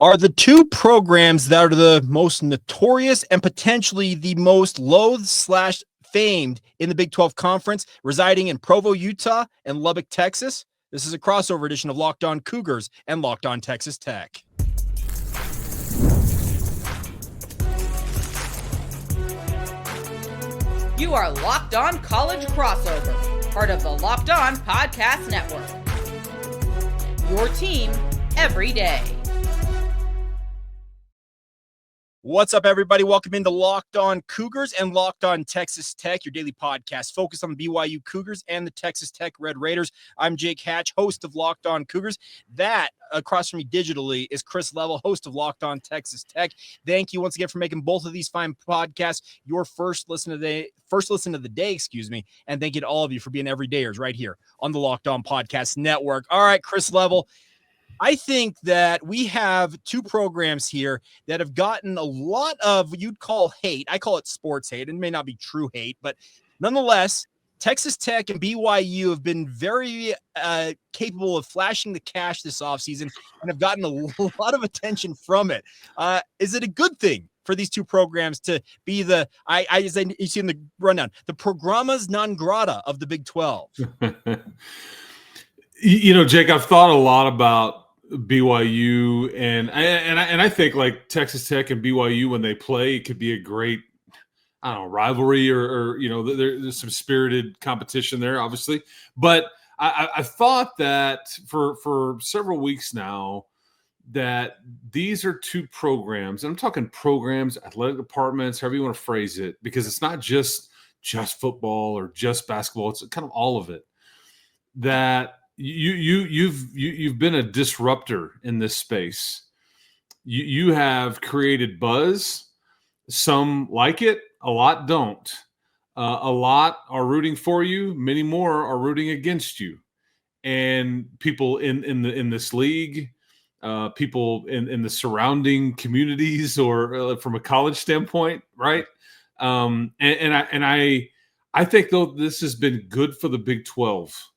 are the two programs that are the most notorious and potentially the most loathed/famed in the Big 12 Conference, residing in Provo, Utah, and Lubbock, Texas. This is a crossover edition of Locked On Cougars and Locked On Texas Tech. You are Locked On College Crossover, part of the Locked On Podcast Network. Your team every day. What's up, everybody? Welcome into Locked On Cougars and Locked On Texas Tech, your daily podcast focused on the BYU Cougars and the Texas Tech Red Raiders. I'm Jake Hatch, host of Locked On Cougars. That, across from me digitally, is Chris Level, host of Locked On Texas Tech. Thank you once again for making both of these fine podcasts your first listen of the day, and thank you to all of you for being everydayers right here on the Locked On Podcast Network. All right, Chris Level. I think that we have two programs here that have gotten a lot of what you'd call hate. I call it sports hate. It may not be true hate, but nonetheless, Texas Tech and BYU have been very capable of flashing the cash this offseason and have gotten a lot of attention from it. Is it a good thing for these two programs to be the, as you see in the rundown, the programas non grata of the Big 12? You know, Jake, I've thought a lot about BYU and I think like Texas Tech and BYU when they play, it could be a great, rivalry or there's some spirited competition there, obviously. But I thought that for several weeks now that these are two programs, and I'm talking programs, athletic departments, however you want to phrase it, because it's not just football or just basketball. It's kind of all of it. That you've been a disruptor in this space. You have created buzz. Some like it, a lot don't. A lot are rooting for you. Many more are rooting against you. And people in this league, people in the surrounding communities, or from a college standpoint, right? I think though this has been good for the Big 12.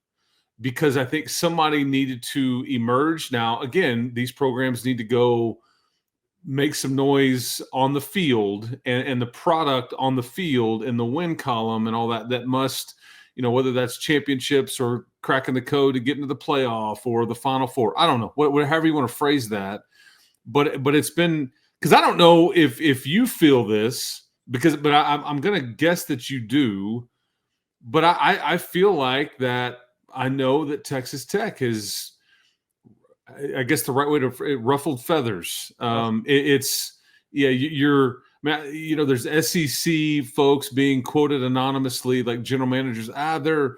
Because I think somebody needed to emerge. Now, again, these programs need to go make some noise on the field and the product on the field and the win column and all that must, whether that's championships or cracking the code to get into the playoff or the Final Four. I don't know, however you want to phrase that. But it's been – because I don't know if you feel this, but I'm going to guess that you do. But I feel like that – I know that Texas Tech is, I guess the right way to ruffled feathers. There's SEC folks being quoted anonymously, like general managers. They're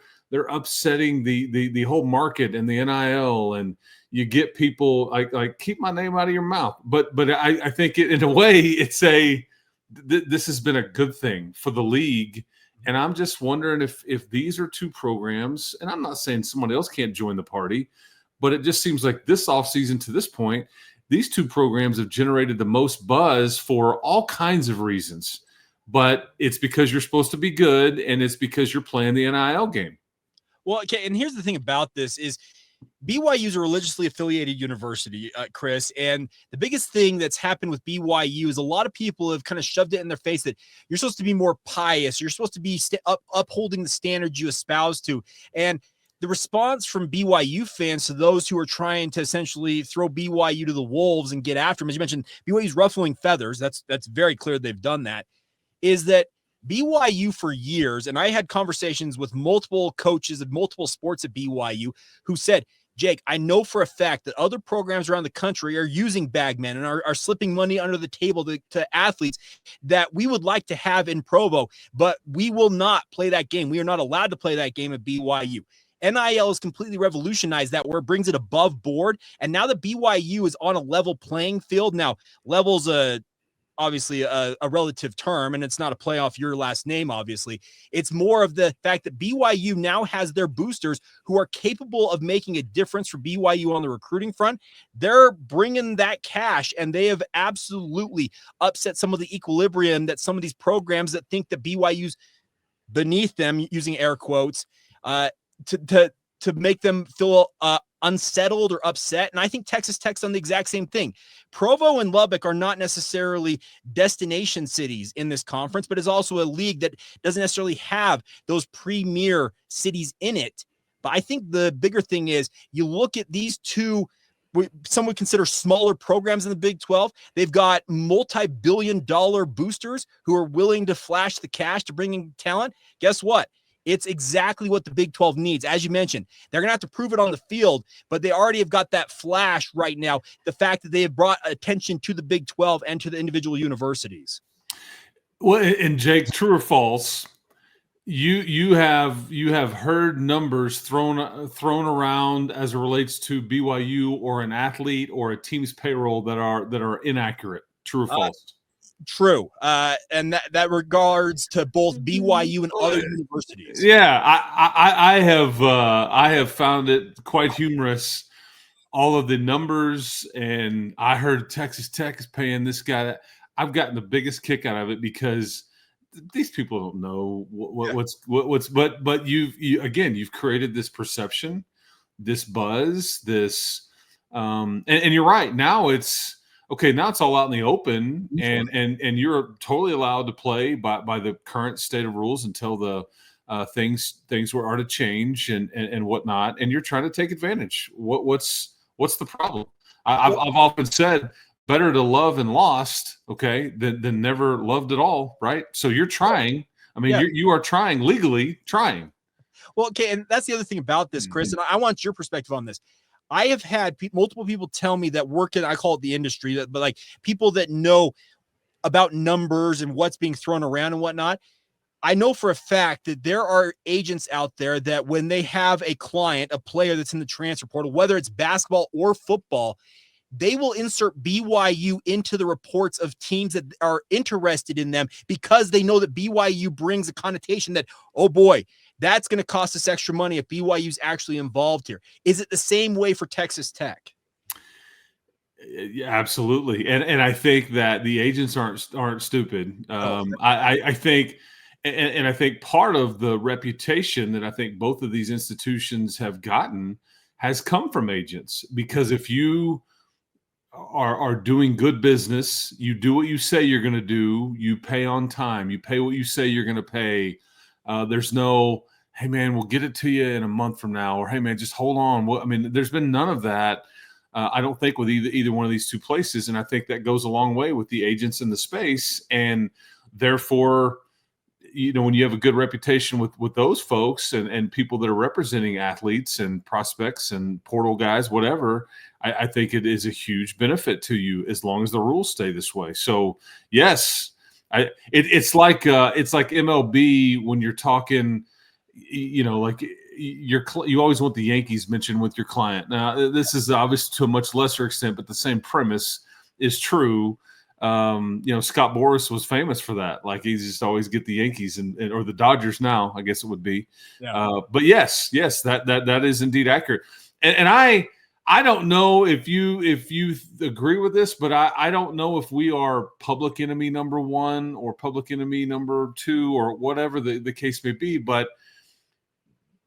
upsetting the whole market and the NIL, and you get people like keep my name out of your mouth. But I think in a way it's this has been a good thing for the league. And I'm just wondering if these are two programs, and I'm not saying somebody else can't join the party, but it just seems like this offseason to this point, these two programs have generated the most buzz for all kinds of reasons. But it's because you're supposed to be good, and it's because you're playing the NIL game. Well, okay, and here's the thing about this is BYU is a religiously affiliated university, Chris, and the biggest thing that's happened with BYU is a lot of people have kind of shoved it in their face that you're supposed to be more pious. You're supposed to be upholding the standards you espouse to. And the response from BYU fans to those who are trying to essentially throw BYU to the wolves and get after them, as you mentioned, BYU's ruffling feathers, that's very clear they've done that, is that BYU for years, and I had conversations with multiple coaches of multiple sports at BYU who said, Jake, I know for a fact that other programs around the country are using bagmen and are slipping money under the table to athletes that we would like to have in Provo, but we will not play that game. We are not allowed to play that game at BYU. NIL has completely revolutionized that, where it brings it above board. And now that BYU is on a level playing field, now level's obviously a relative term, and it's not a play off your last name, obviously. It's more of the fact that BYU now has their boosters who are capable of making a difference for BYU on the recruiting front. They're bringing that cash, and they have absolutely upset some of the equilibrium that some of these programs that think that BYU's beneath them, using air quotes, to make them feel unsettled or upset. And I think Texas Tech's done the exact same thing. Provo and Lubbock are not necessarily destination cities in this conference, but is also a league that doesn't necessarily have those premier cities in it. But I think the bigger thing is you look at these two, some would consider smaller programs in the Big 12. They've got multi-billion-dollar boosters who are willing to flash the cash to bring in talent. Guess what? It's exactly what the Big 12 needs. As you mentioned, they're going to have to prove it on the field, but they already have got that flash right now. The fact that they have brought attention to the Big 12 and to the individual universities. Well, and Jake, true or false, you have heard numbers thrown around as it relates to BYU or an athlete or a team's payroll that are inaccurate. True or false? True. And that regards to both BYU and other universities. Yeah, I have found it quite humorous, all of the numbers, and I heard Texas Tech is paying this guy. I've gotten the biggest kick out of it because these people don't know but you've created this perception, this buzz, this and you're right. Now it's okay. Now it's all out in the open, and you're totally allowed to play by the current state of rules until the things are to change and whatnot. And you're trying to take advantage. What's the problem? I've often said, better to love and lost, okay, than never loved at all, right? So you're trying. I mean, you are trying, legally trying. Well, okay, and that's the other thing about this, Chris, and I want your perspective on this. I have had multiple people tell me that work in, I call it the industry, but like people that know about numbers and what's being thrown around and whatnot. I know for a fact that there are agents out there that when they have a client, a player that's in the transfer portal, whether it's basketball or football, they will insert BYU into the reports of teams that are interested in them because they know that BYU brings a connotation that, oh boy, that's going to cost us extra money if BYU's actually involved here. Is it the same way for Texas Tech? Yeah, absolutely. And I think that the agents aren't stupid. I think, and I think part of the reputation that I think both of these institutions have gotten has come from agents, because if you are doing good business, you do what you say you're going to do, you pay on time, you pay what you say you're going to pay. There's no, hey man, we'll get it to you in a month from now, or hey man, just hold on. Well, I mean, there's been none of that. I don't think with either one of these two places. And I think that goes a long way with the agents in the space. And therefore, you know, when you have a good reputation with those folks and people that are representing athletes and prospects and portal guys, whatever, I think it is a huge benefit to you as long as the rules stay this way. So yes, it's like MLB when you're talking, you know, like you always want the Yankees mentioned with your client. Now this is obviously to a much lesser extent, but the same premise is true. You know, Scott Boras was famous for that. Like he just always get the Yankees or the Dodgers now, I guess it would be. Yeah. But yes, that is indeed accurate. And I don't know if you agree with this, but I don't know if we are public enemy number one or public enemy number two or whatever the case may be. But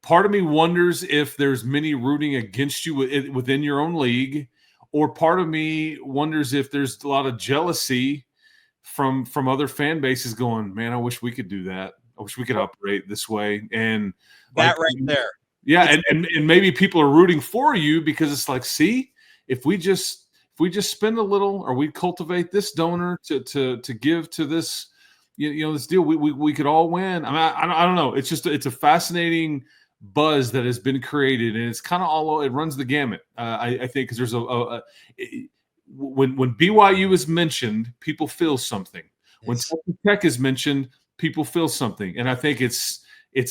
part of me wonders if there's many rooting against you within your own league. Or part of me wonders if there's a lot of jealousy from other fan bases going, man, I wish we could do that. I wish we could operate this way. And that right there. Yeah. And maybe people are rooting for you because it's like, see, if we just spend a little, or we cultivate this donor to give to this, you know, this deal, we could all win. I mean, I don't know. It's a fascinating buzz that has been created, and it's kind of it runs the gamut. I think because there's when BYU is mentioned, people feel something. When Texas Tech is mentioned, people feel something, and I think it's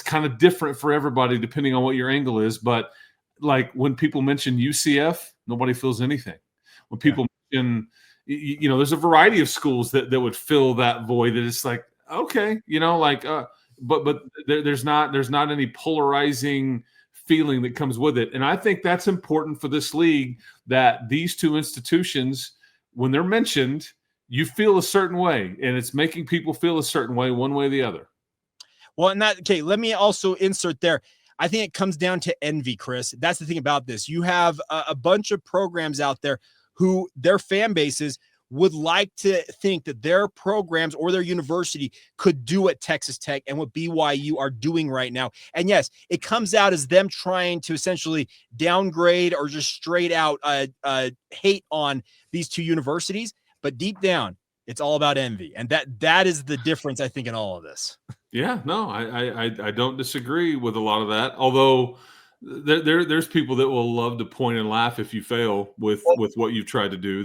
kind of different for everybody depending on what your angle is. But like when people mention UCF, nobody feels anything. When people mention, you know, there's a variety of schools that would fill that void. That it's like, okay, you know, like. But there's not any polarizing feeling that comes with it. And I think that's important for this league, that these two institutions, when they're mentioned, you feel a certain way, and it's making people feel a certain way, one way or the other. Well, okay, let me also insert there. I think it comes down to envy, Chris. That's the thing about this. You have a bunch of programs out there who their fan bases would like to think that their programs or their university could do what Texas Tech and what BYU are doing right now. And yes, it comes out as them trying to essentially downgrade or just straight out hate on these two universities. But deep down, it's all about envy. And that is the difference, I think, in all of this. Yeah, no, I don't disagree with a lot of that. Although there's people that will love to point and laugh if you fail with what you've tried to do.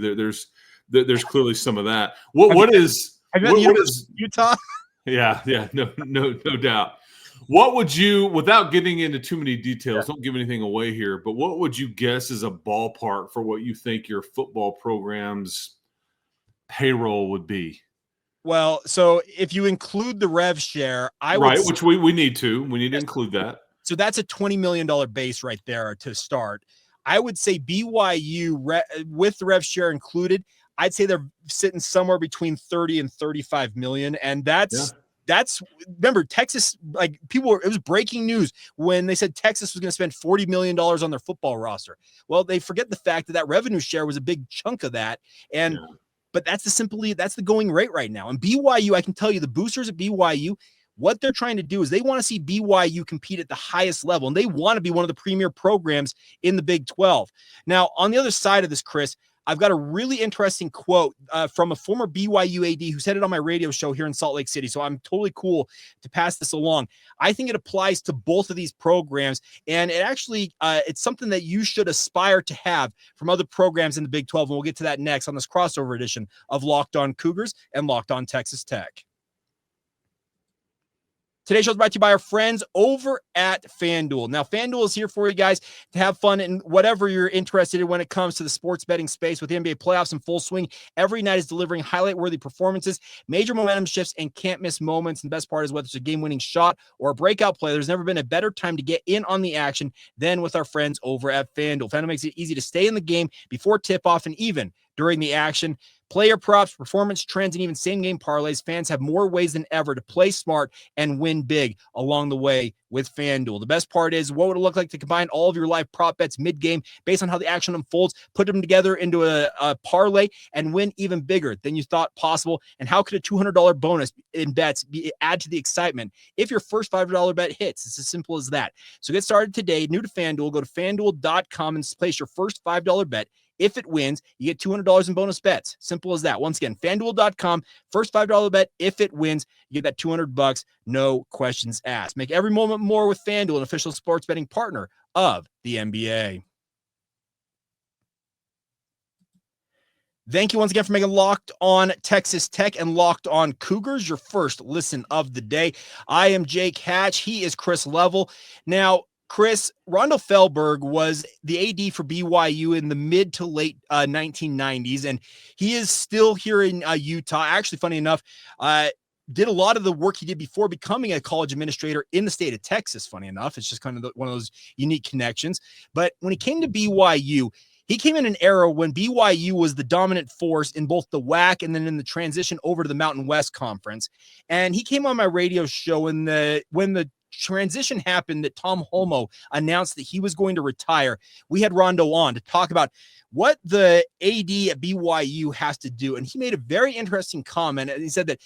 There's clearly some of that. What is Utah? Yeah, no doubt. What would you, without getting into too many details, don't give anything away here, but what would you guess is a ballpark for what you think your football program's payroll would be? Well, so if you include the rev share, which we need to include that. So that's a $20 million base right there to start. I would say BYU with the rev share included, I'd say they're sitting somewhere between 30 and 35 million. And that's remember Texas, like it was breaking news when they said Texas was going to spend $40 million on their football roster. Well, they forget the fact that revenue share was a big chunk of that. But that's the going rate right now. And BYU, I can tell you the boosters at BYU, what they're trying to do is they want to see BYU compete at the highest level. And they want to be one of the premier programs in the Big 12. Now, on the other side of this, Chris, I've got a really interesting quote from a former BYU AD who said it on my radio show here in Salt Lake City. So I'm totally cool to pass this along. I think it applies to both of these programs. And it actually, it's something that you should aspire to have from other programs in the Big 12. And we'll get to that next on this crossover edition of Locked On Cougars and Locked On Texas Tech. Today's show is brought to you by our friends over at FanDuel. Now, FanDuel is here for you guys to have fun in whatever you're interested in when it comes to the sports betting space. With the NBA playoffs in full swing, every night is delivering highlight-worthy performances, major momentum shifts, and can't-miss moments. And the best part is whether it's a game-winning shot or a breakout play, there's never been a better time to get in on the action than with our friends over at FanDuel. FanDuel makes it easy to stay in the game before tip-off and even during the action. Player props, performance trends, and even same-game parlays. Fans have more ways than ever to play smart and win big along the way with FanDuel. The best part is, what would it look like to combine all of your live prop bets mid-game based on how the action unfolds, put them together into a parlay, and win even bigger than you thought possible? And how could a $200 bonus in bets add to the excitement if your first $5 bet hits? It's as simple as that. So get started today. New to FanDuel, go to FanDuel.com and place your first $5 bet. If it wins, you get $200 in bonus bets. Simple as that. Once again, FanDuel.com, first $5 bet. If it wins, you get that $200, no questions asked. Make every moment more with FanDuel, an official sports betting partner of the NBA. Thank you once again for making Locked On Texas Tech and Locked On Cougars your first listen of the day. I am Jake Hatch. He is Chris Level. Now, Chris, Rondo Fehlberg was the AD for BYU in the mid to late 1990s, and he is still here in Utah. Actually, funny enough, did a lot of the work he did before becoming a college administrator in the state of Texas, funny enough. It's just kind of one of those unique connections. But when he came to BYU, he came in an era when BYU was the dominant force in both the WAC and then in the transition over to the Mountain West Conference. And he came on my radio show when the transition happened that Tom Holmoe announced that he was going to retire. We had Rondo on to talk about what the AD at BYU has to do. And he made a very interesting comment. And he said that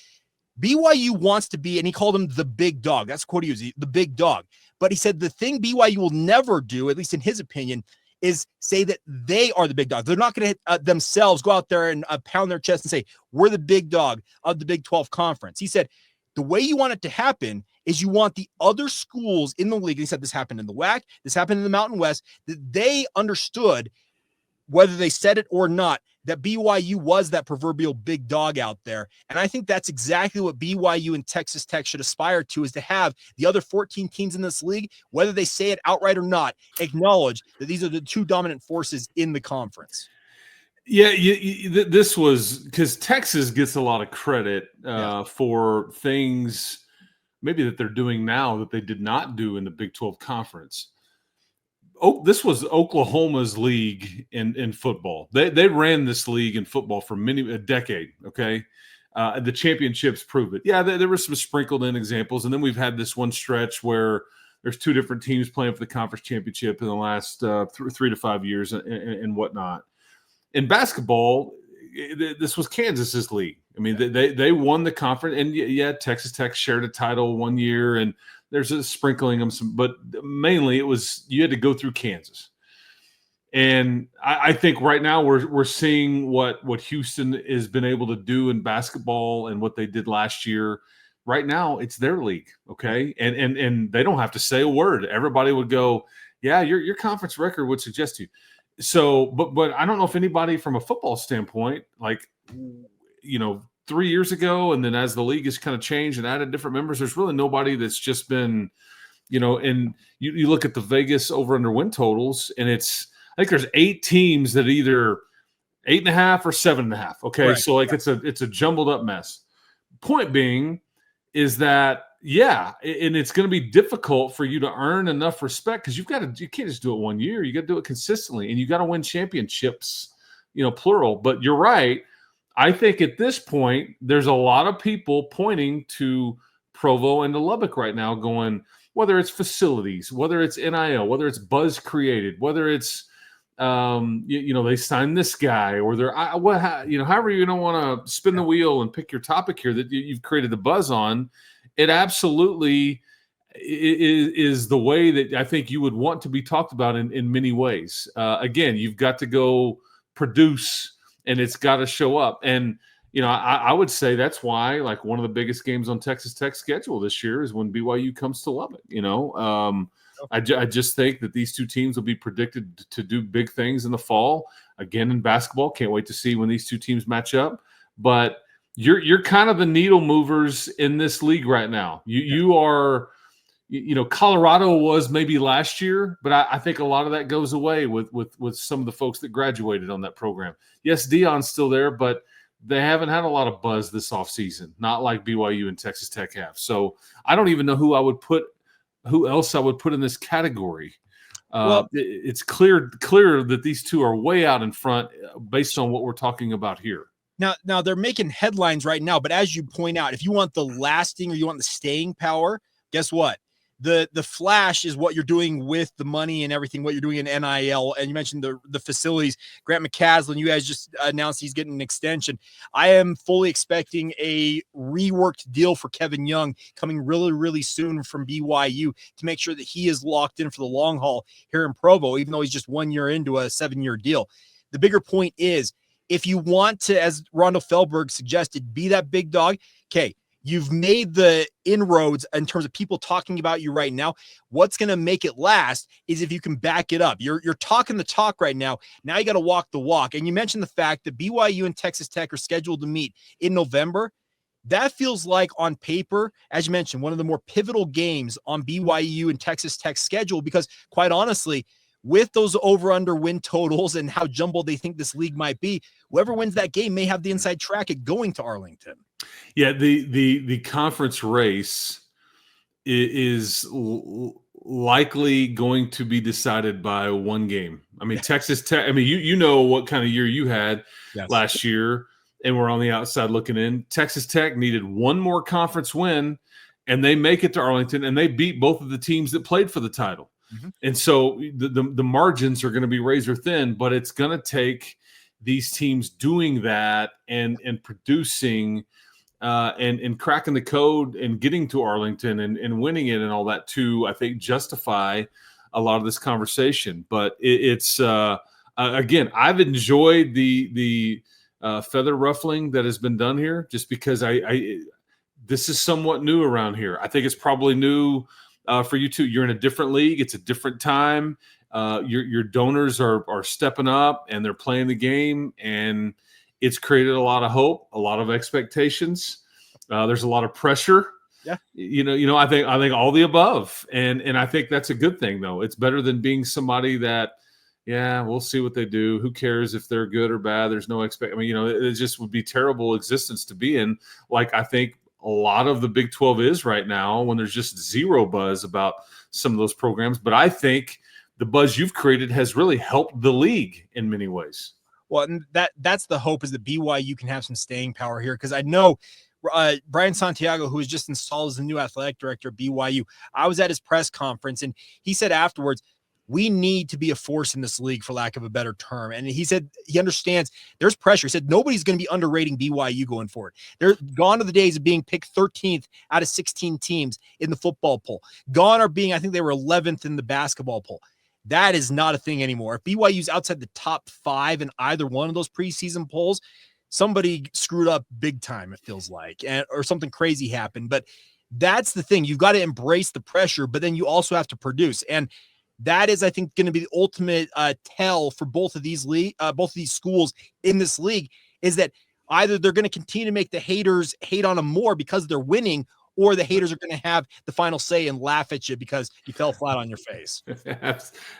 BYU wants to be, and he called him the big dog. That's the quote he used, the big dog. But he said the thing BYU will never do, at least in his opinion, is say that they are the big dog. They're not going to themselves go out there and pound their chest and say, we're the big dog of the Big 12 Conference. He said, the way you want it to happen is you want the other schools in the league. He said this happened in the WAC, this happened in the Mountain West, that they understood, whether they said it or not, that BYU was that proverbial big dog out there. And I think that's exactly what BYU and Texas Tech should aspire to, is to have the other 14 teams in this league, whether they say it outright or not, acknowledge that these are the two dominant forces in the conference. Yeah, this was because Texas gets a lot of credit for things maybe that they're doing now that they did not do in the Big 12 Conference. This was Oklahoma's league in football. They ran this league in football for a decade, okay? The championships prove it. Yeah, there were some sprinkled in examples, and then we've had this one stretch where there's two different teams playing for the conference championship in the last 3 to 5 years and whatnot. In basketball, this was Kansas's league. I mean, they won the conference, and yeah, Texas Tech shared a title one year, and there's a sprinkling of some, but mainly it was you had to go through Kansas. And I think right now we're seeing what Houston has been able to do in basketball and what they did last year. Right now, it's their league, okay, and they don't have to say a word. Everybody would go, yeah, your conference record would suggest you. So, but I don't know if anybody from a football standpoint, like, 3 years ago, and then as the league has kind of changed and added different members, there's really nobody that's just been, and you look at the Vegas over-under win totals, and I think there's 8 teams that either 8.5 or 7.5. Okay, right. So it's a jumbled up mess. Point being is that, yeah, and it's going to be difficult for you to earn enough respect because you can't just do it one year. You got to do it consistently, and you got to win championships, plural. But you're right. I think at this point, there's a lot of people pointing to Provo and to Lubbock right now going, whether it's facilities, whether it's NIL, whether it's buzz created, whether it's, they signed this guy, or they're, however you don't want to spin the wheel and pick your topic here that you've created the buzz on. It absolutely is the way that I think you would want to be talked about in many ways. Again, you've got to go produce, and it's got to show up. And, I would say that's why, like, one of the biggest games on Texas Tech's schedule this year is when BYU comes to Lubbock. I just think that these two teams will be predicted to do big things in the fall. Again, in basketball, can't wait to see when these two teams match up. But you're kind of the needle movers in this league right now. You are, Colorado was maybe last year, but I think a lot of that goes away with some of the folks that graduated on that program. Yes, Deion's still there, but they haven't had a lot of buzz this offseason, not like BYU and Texas Tech have. So I don't even know who else I would put in this category. It's clear that these two are way out in front based on what we're talking about here. Now they're making headlines right now, but as you point out, if you want the lasting or you want the staying power, guess what? The flash is what you're doing with the money and everything, what you're doing in NIL. And you mentioned the facilities. Grant McCaslin, you guys just announced he's getting an extension. I am fully expecting a reworked deal for Kevin Young coming really, really soon from BYU to make sure that he is locked in for the long haul here in Provo, even though he's just 1 year into a 7-year deal. The bigger point is, if you want to, as Rondo Feldberg suggested, be that big dog, okay, you've made the inroads in terms of people talking about you right now. What's going to make it last is if you can back it up. You're talking the talk right now. Now you got to walk the walk. And you mentioned the fact that BYU and Texas Tech are scheduled to meet in November. That feels like, on paper, as you mentioned, one of the more pivotal games on BYU and Texas Tech's schedule, because quite honestly, with those over-under win totals and how jumbled they think this league might be, whoever wins that game may have the inside track at going to Arlington. Yeah, the conference race is likely going to be decided by one game. I mean, Texas Tech, you know what kind of year you had last year, and we're on the outside looking in. Texas Tech needed one more conference win, and they make it to Arlington, and they beat both of the teams that played for the title. Mm-hmm. And so the margins are going to be razor thin, but it's going to take these teams doing that and producing and cracking the code and getting to Arlington and winning it and all that to, I think, justify a lot of this conversation. But it's again, I've enjoyed the feather ruffling that has been done here, just because this is somewhat new around here. I think it's probably new for you too. You're in a different league. It's a different time. Your donors are stepping up and they're playing the game, and it's created a lot of hope, a lot of expectations. There's a lot of pressure. Yeah. I think all the above. And I think that's a good thing, though. It's better than being somebody that, we'll see what they do. Who cares if they're good or bad? There's no it just would be terrible existence to be in. Like, I think a lot of the Big 12 is right now, when there's just zero buzz about some of those programs. But I think the buzz you've created has really helped the league in many ways. Well, and that's the hope, is that BYU can have some staying power here, because I know Brian Santiago, who was just installed as the new athletic director of BYU, I was at his press conference, and he said afterwards, we need to be a force in this league, for lack of a better term. And he said he understands there's pressure. He said nobody's going to be underrating BYU going forward. They're gone are the days of being picked 13th out of 16 teams in the football poll. Gone are being, I think they were 11th in the basketball poll. That is not a thing anymore. If BYU's outside the top 5 in either one of those preseason polls, somebody screwed up big time, it feels like, or something crazy happened. But that's the thing. You've got to embrace the pressure, but then you also have to produce. And that is, I think, going to be the ultimate tell for both of these schools in this league, is that either they're going to continue to make the haters hate on them more because they're winning, or the haters are going to have the final say and laugh at you because you fell flat on your face.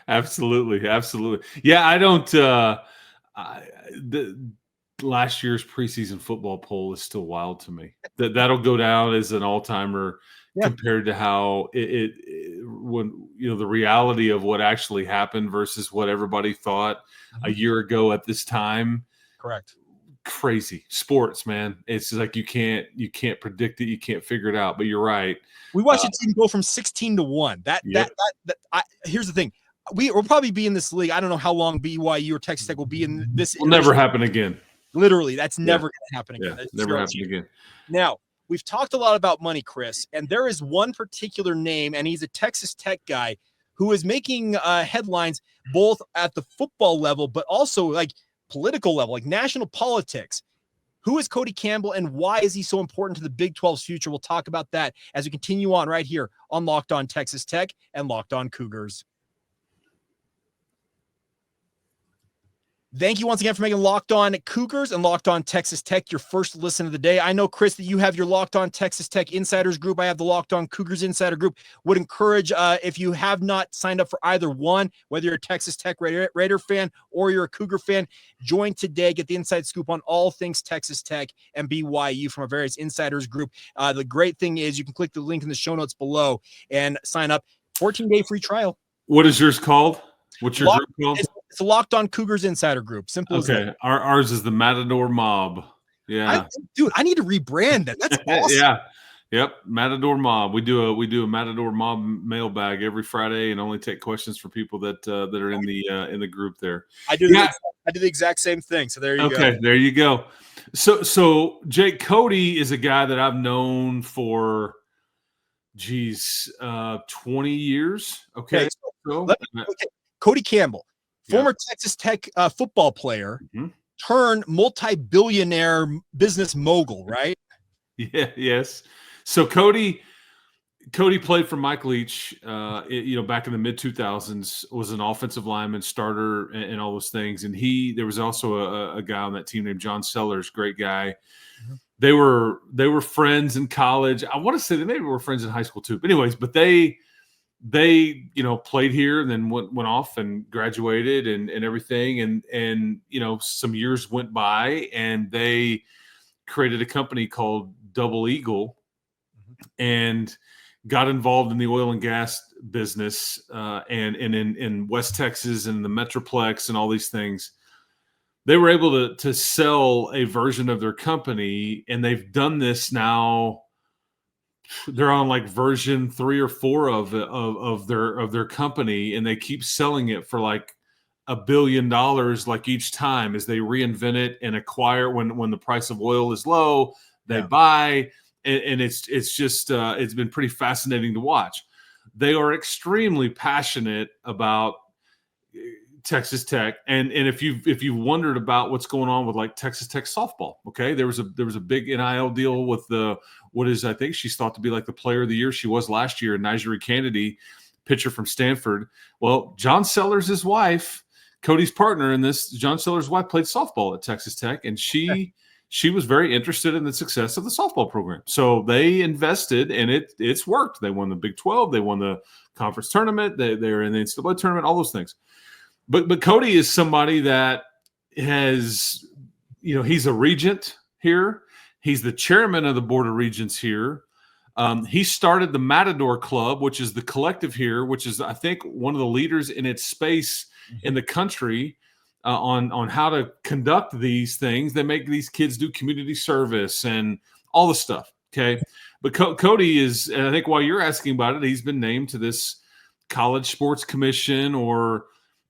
Absolutely. Absolutely. Yeah. I don't, the last year's preseason football poll is still wild to me. That'll go down as an all-timer. Yeah. Compared to how when the reality of what actually happened versus what everybody thought a year ago at this time. Correct. Crazy sports, man. It's just like you can't predict it, you can't figure it out. But you're right. We watched a team go from 16 to 1. Here's the thing. We'll probably be in this league. I don't know how long BYU or Texas Tech will be in this. Will never happen again. Literally, that's never going to happen again. Yeah, never happen again. Now, we've talked a lot about money, Chris, and there is one particular name, and he's a Texas Tech guy who is making headlines both at the football level, but also like political level, like national politics. Who is Cody Campbell, and why is he so important to the Big 12's future? We'll talk about that as we continue on right here on Locked On Texas Tech and Locked On Cougars. Thank you once again for making Locked On Cougars and Locked On Texas Tech your first listen of the day. I know, Chris, that you have your Locked On Texas Tech Insiders group. I have the Locked On Cougars Insider group. Would encourage, if you have not signed up for either one, whether you're a Texas Tech Raider fan or you're a Cougar fan, join today. Get the inside scoop on all things Texas Tech and BYU from our various Insiders group. The great thing is you can click the link in the show notes below and sign up. 14-day free trial. What is yours called? What's your group called? It's a Locked On Cougars Insider group. Simple as that. Ours is the Matador Mob. Yeah. I need to rebrand that. That's awesome. Yeah. Yep. Matador Mob. We do a Matador Mob mailbag every Friday and only take questions for people that are in the group there. I do the exact same thing. So there you go. Okay, there you go. So Jake, Cody is a guy that I've known for 20 years. Okay. Cody Campbell, former Texas Tech football player, turned multi-billionaire business mogul, right? Yeah. Yes. So Cody played for Mike Leach, back in the mid 2000s, was an offensive lineman, starter, and all those things. And there was also a guy on that team named John Sellers, great guy. Mm-hmm. They were friends in college. I want to say they maybe were friends in high school too. But anyways, they played here and then went off and graduated and everything. And some years went by and they created a company called Double Eagle and got involved in the oil and gas business and in West Texas and the Metroplex and all these things. They were able to sell a version of their company, and they've done this now. They're on like version 3 or 4 of their company, and they keep selling it for like $1 billion like each time as they reinvent it and acquire. When the price of oil is low, they buy, and it's just it's been pretty fascinating to watch. They are extremely passionate about Texas Tech, and if you've wondered about what's going on with like Texas Tech softball, okay, there was a big NIL deal with I think she's thought to be like the player of the year. She was last year, Nigeri Kennedy, pitcher from Stanford. Well, John Sellers' wife, Cody's partner in this, John Sellers' wife played softball at Texas Tech, and she was very interested in the success of the softball program. So they invested, and it's worked. They won the Big 12, they won the conference tournament, they're in the NCAA tournament, all those things. But Cody is somebody that has, he's a regent here. He's the chairman of the Board of Regents here. He started the Matador Club, which is the collective here, which is, I think, one of the leaders in its space in the country. on how to conduct these things. They make these kids do community service and all the stuff. Okay. But Cody is, and I think while you're asking about it, he's been named to this college sports commission or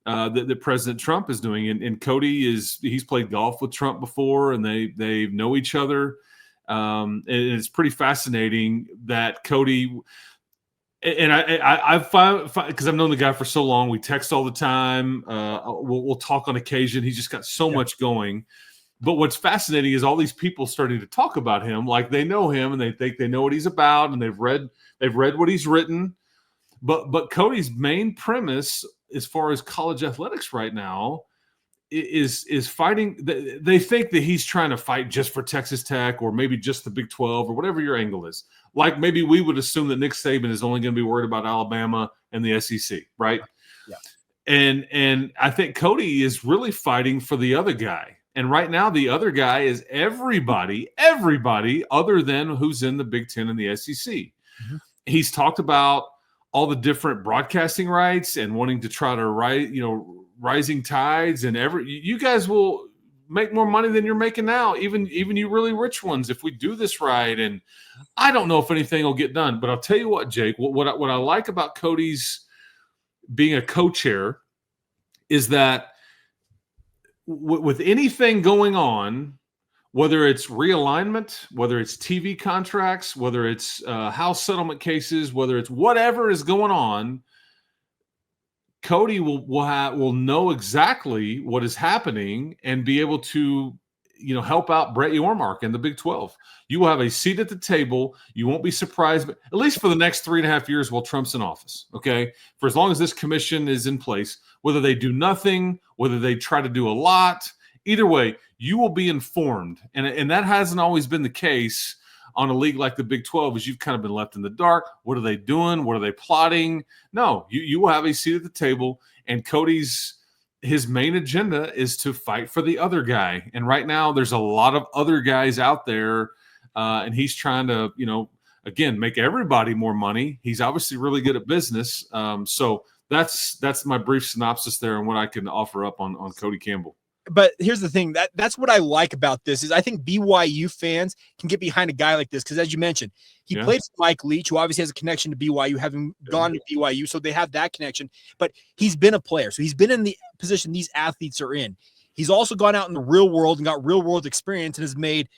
that President Trump is doing. And Cody he's played golf with Trump before, and they know each other. And it's pretty fascinating that Cody, and I've found, because I've known the guy for so long, we text all the time. We'll talk on occasion. He's just got so much going. But what's fascinating is all these people starting to talk about him, like they know him and they think they know what he's about, and they've read what he's written. But Cody's main premise, as far as college athletics right now, is fighting. They think that he's trying to fight just for Texas Tech or maybe just the Big 12 or whatever your angle is. Like maybe we would assume that Nick Saban is only going to be worried about Alabama and the SEC, right? Yeah. And I think Cody is really fighting for the other guy. And right now, the other guy is everybody other than who's in the Big Ten and the SEC. Mm-hmm. He's talked about all the different broadcasting rights and wanting to try to rising tides, and you guys will make more money than you're making now, even you really rich ones, if we do this right. And I don't know if anything will get done, but I'll tell you what, Jake, what I like about Cody's being a co-chair is that with anything going on, whether it's realignment, whether it's TV contracts, whether it's house settlement cases, whether it's whatever is going on, Cody will know exactly what is happening and be able to, help out Brett Yormark and the Big 12. You will have a seat at the table. You won't be surprised, but at least for the next 3.5 years while Trump's in office, okay? For as long as this commission is in place, whether they do nothing, whether they try to do a lot, either way, you will be informed. And that hasn't always been the case on a league like the Big 12, is you've kind of been left in the dark. What are they doing? What are they plotting? No, you will have a seat at the table, and his main agenda is to fight for the other guy. And right now there's a lot of other guys out there, and he's trying to, again, make everybody more money. He's obviously really good at business. So that's my brief synopsis there and what I can offer up on Cody Campbell. But here's the thing, that's what I like about this is I think BYU fans can get behind a guy like this because, as you mentioned, he played for Mike Leach, who obviously has a connection to BYU, having gone to BYU, so they have that connection. But he's been a player, so he's been in the position these athletes are in. He's also gone out in the real world and got real world experience and has made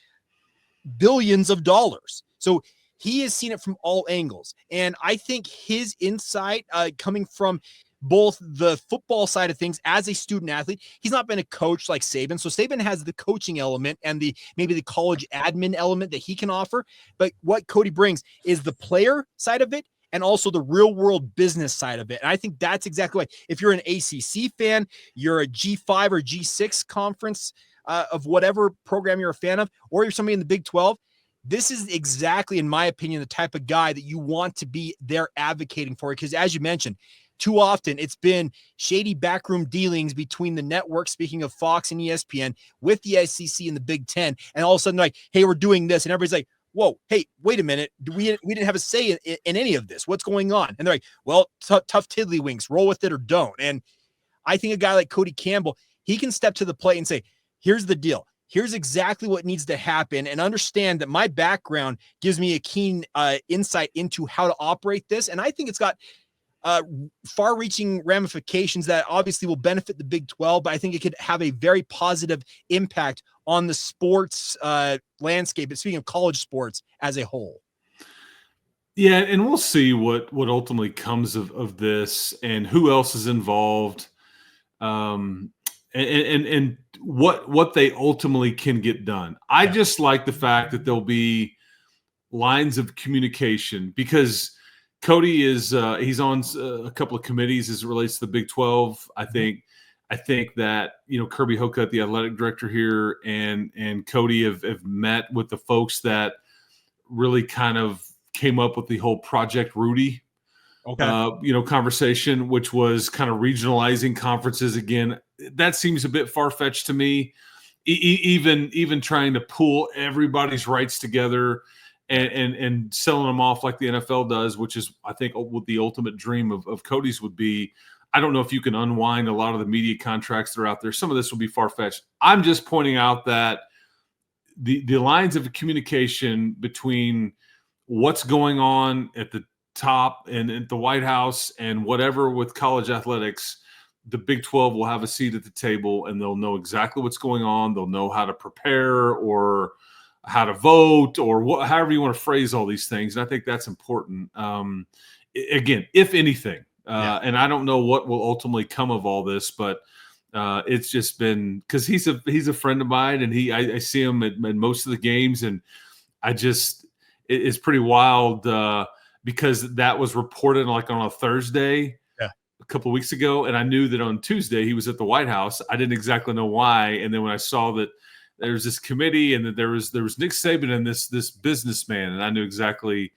billions of dollars. So he has seen it from all angles. And I think his insight coming from both the football side of things as a student athlete, he's not been a coach like Saban. So Saban has the coaching element and maybe the college admin element that he can offer. But what Cody brings is the player side of it and also the real world business side of it. And I think that's exactly why, if you're an ACC fan, you're a G5 or G6 conference of whatever program you're a fan of, or you're somebody in the Big 12, this is exactly, in my opinion, the type of guy that you want to be there advocating for. Because as you mentioned, too often it's been shady backroom dealings between the network, speaking of Fox and ESPN, with the SEC and the Big Ten. And all of a sudden, like, hey, we're doing this. And everybody's like, whoa, hey, wait a minute. We didn't have a say in any of this. What's going on? And they're like, well, tough tiddlywinks, roll with it or don't. And I think a guy like Cody Campbell, he can step to the plate and say, here's the deal. Here's exactly what needs to happen, and understand that my background gives me a keen insight into how to operate this. And I think it's got far-reaching ramifications that obviously will benefit the Big 12, but I think it could have a very positive impact on the sports landscape, and speaking of college sports as a whole. Yeah, and we'll see what ultimately comes of this and who else is involved, and what they ultimately can get done. I just like the fact that there'll be lines of communication, because Cody is he's on a couple of committees as it relates to the Big 12. I think that, Kirby Hocutt, the athletic director here, and Cody have met with the folks that really kind of came up with the whole Project Rudy conversation, which was kind of regionalizing conferences again. That seems a bit far-fetched to me. Even trying to pool everybody's rights together and selling them off like the NFL does, which is, I think, what the ultimate dream of Cody's would be. I don't know if you can unwind a lot of the media contracts that are out there. Some of this will be far-fetched. I'm just pointing out that the lines of communication between what's going on at the top and at the White House and whatever with college athletics, the Big 12 will have a seat at the table, and they'll know exactly what's going on. They'll know how to prepare or how to vote or however you want to phrase all these things. And I think that's important. Again, if anything, and I don't know what will ultimately come of all this, but it's just been because he's a friend of mine, and I see him at most of the games, and it's pretty wild because that was reported like on a Thursday a couple of weeks ago, and I knew that on Tuesday he was at the White House. I didn't exactly know why, and then when I saw that there's this committee and that there was Nick Saban and this businessman, and I knew exactly.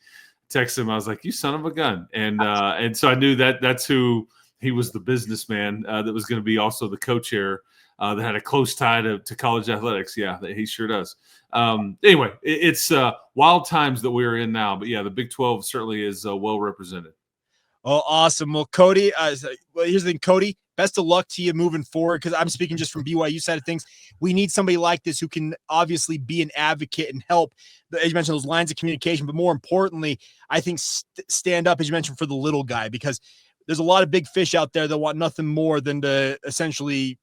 Texted him, I was like, "You son of a gun," and so I knew that's who he was, the businessman that was going to be also the co-chair that had a close tie to college athletics. Yeah, he sure does. Anyway, it's wild times that we're in now, but yeah, the Big 12 certainly is well represented. Oh, awesome. Well, Cody, here's the thing, Cody, best of luck to you moving forward, because I'm speaking just from BYU side of things. We need somebody like this who can obviously be an advocate and help, as you mentioned, those lines of communication, but more importantly, I think stand up, as you mentioned, for the little guy, because there's a lot of big fish out there that want nothing more than to essentially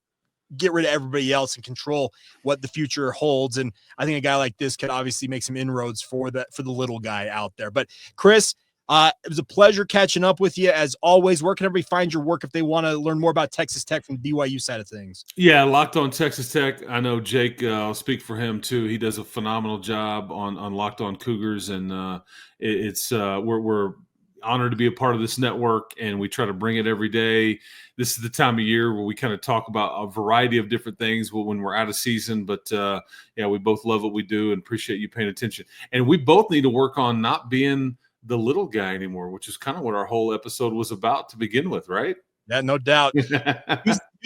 get rid of everybody else and control what the future holds. And I think a guy like this could obviously make some inroads for the little guy out there. But Chris, it was a pleasure catching up with you as always. Where can everybody find your work if they want to learn more about Texas Tech from the BYU side of things? Yeah, Locked On Texas Tech. I know Jake, I'll speak for him too. He does a phenomenal job on Locked On Cougars, and we're honored to be a part of this network, and we try to bring it every day. This is the time of year where we kind of talk about a variety of different things when we're out of season, but yeah, we both love what we do and appreciate you paying attention. And we both need to work on not being the little guy anymore, which is kind of what our whole episode was about to begin with, right? Yeah, no doubt. use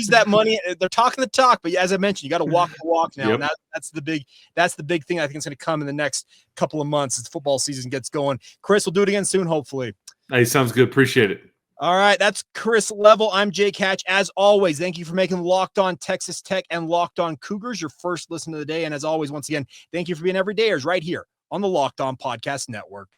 that money. They're talking the talk, but as I mentioned, you got to walk the walk now. Yep. And that's the big thing I think is going to come in the next couple of months as football season gets going. Chris, we'll do it again soon, hopefully. Hey, sounds good. Appreciate it. All right, that's Chris Level. I'm Jake Hatch. As always, thank you for making Locked On Texas Tech and Locked On Cougars your first listen of the day. And as always, once again, thank you for being everydayers right here on the Locked On Podcast Network.